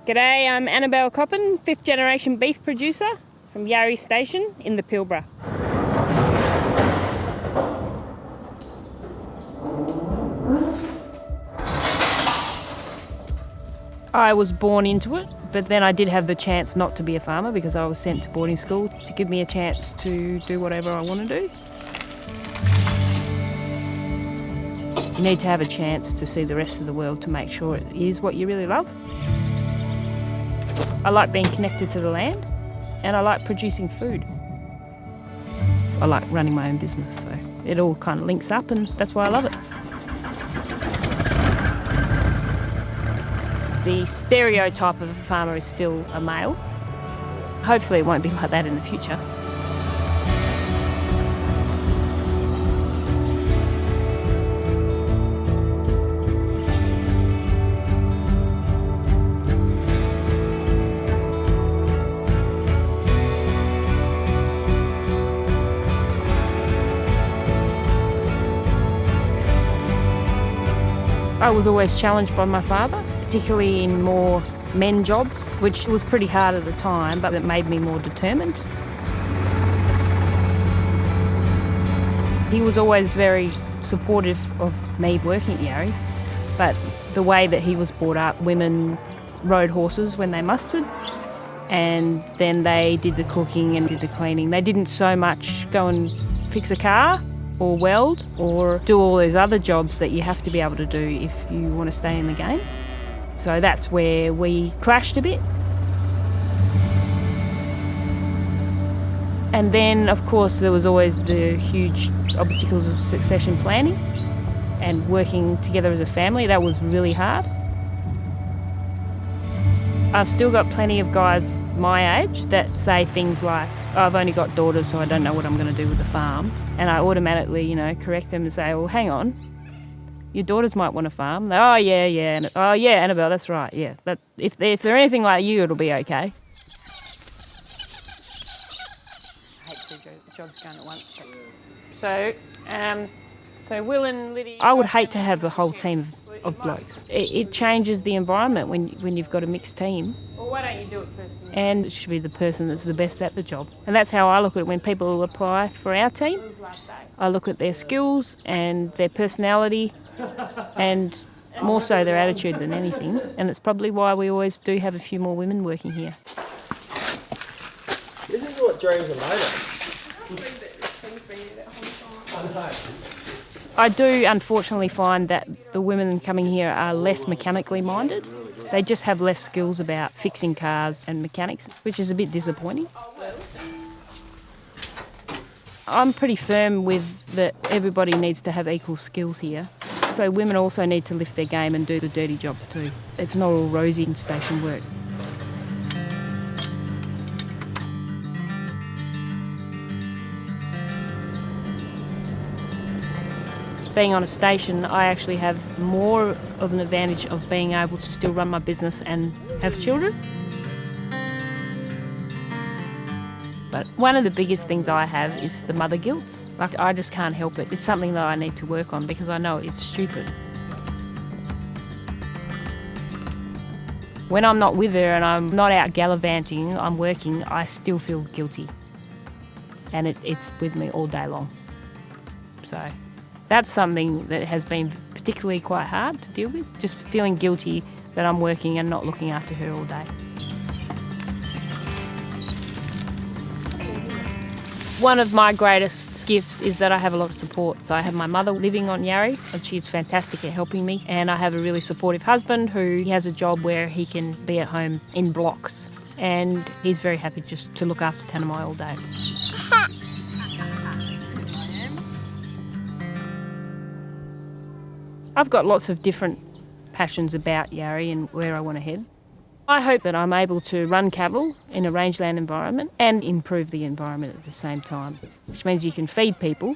G'day, I'm Annabelle Coppin, 5th generation beef producer from Yarrie station in the Pilbara. I was born into it, but then I did have the chance not to be a farmer because I was sent to boarding school to give me a chance to do whatever I want to do. You need to have a chance to see the rest of the world to make sure it is what you really love. I like being connected to the land and I like producing food. I like running my own business, so it all kind of links up and that's why I love it. The stereotype of a farmer is still a male. Hopefully it won't be like that in the future. I was always challenged by my father, particularly in more men jobs, which was pretty hard at the time, but it made me more determined. He was always very supportive of me working at Yarrie, but the way that he was brought up, women rode horses when they mustered, and then they did the cooking and did the cleaning. They didn't so much go and fix a car or weld or do all those other jobs that you have to be able to do if you want to stay in the game. So that's where we clashed a bit. And then, of course, there was always the huge obstacles of succession planning and working together as a family. That was really hard. I've still got plenty of guys my age that say things like, oh, I've only got daughters, so I don't know what I'm going to do with the farm. And I automatically, correct them and say, well, hang on, your daughters might want a farm. Oh, yeah. Oh, yeah, Annabelle, that's right, yeah. If they're anything like you, it'll be okay. I hate two jobs going at once. So Will and Liddy... I would hate to have a whole team of blokes. It changes the environment when you've got a mixed team. Well, why don't you do it first? And it should be the person that's the best at the job. And that's how I look at it when people apply for our team. I look at their skills and their personality and more so their attitude than anything. And it's probably why we always do have a few more women working here. This is what dreams are made of. I do unfortunately find that the women coming here are less mechanically minded. They just have less skills about fixing cars and mechanics, which is a bit disappointing. I'm pretty firm with that everybody needs to have equal skills here. So women also need to lift their game and do the dirty jobs too. It's not all rosy in station work. Being on a station, I actually have more of an advantage of being able to still run my business and have children. But one of the biggest things I have is the mother guilt. Like, I just can't help it. It's something that I need to work on because I know it's stupid. When I'm not with her and I'm not out gallivanting, I'm working, I still feel guilty. And it's with me all day long. So that's something that has been particularly quite hard to deal with, just feeling guilty that I'm working and not looking after her all day. One of my greatest gifts is that I have a lot of support. So I have my mother living on Yarrie and she's fantastic at helping me, and I have a really supportive husband who has a job where he can be at home in blocks, and he's very happy just to look after Tanamai all day. I've got lots of different passions about Yarrie and where I want to head. I hope that I'm able to run cattle in a rangeland environment and improve the environment at the same time, which means you can feed people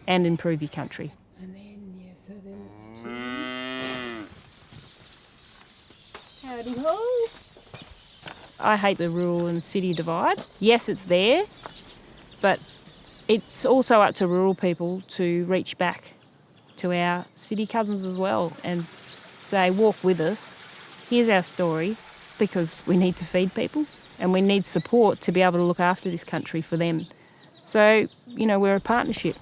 and improve your country. And then, so then it's two. Howdy ho! I hate the rural and city divide. Yes, it's there, but it's also up to rural people to reach back to our city cousins as well and say, walk with us, here's our story, because we need to feed people and we need support to be able to look after this country for them. So, we're a partnership.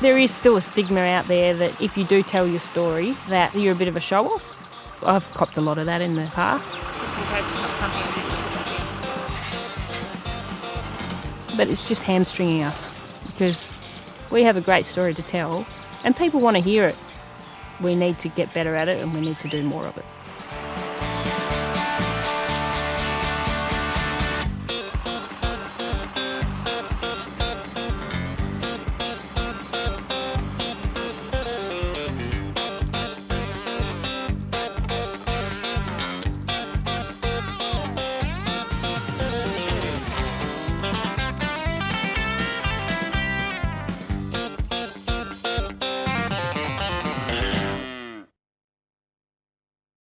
There is still a stigma out there that if you do tell your story, that you're a bit of a show-off. I've copped a lot of that in the past. Just in case it's not pumping. But it's just hamstringing us because we have a great story to tell and people want to hear it. We need to get better at it and we need to do more of it.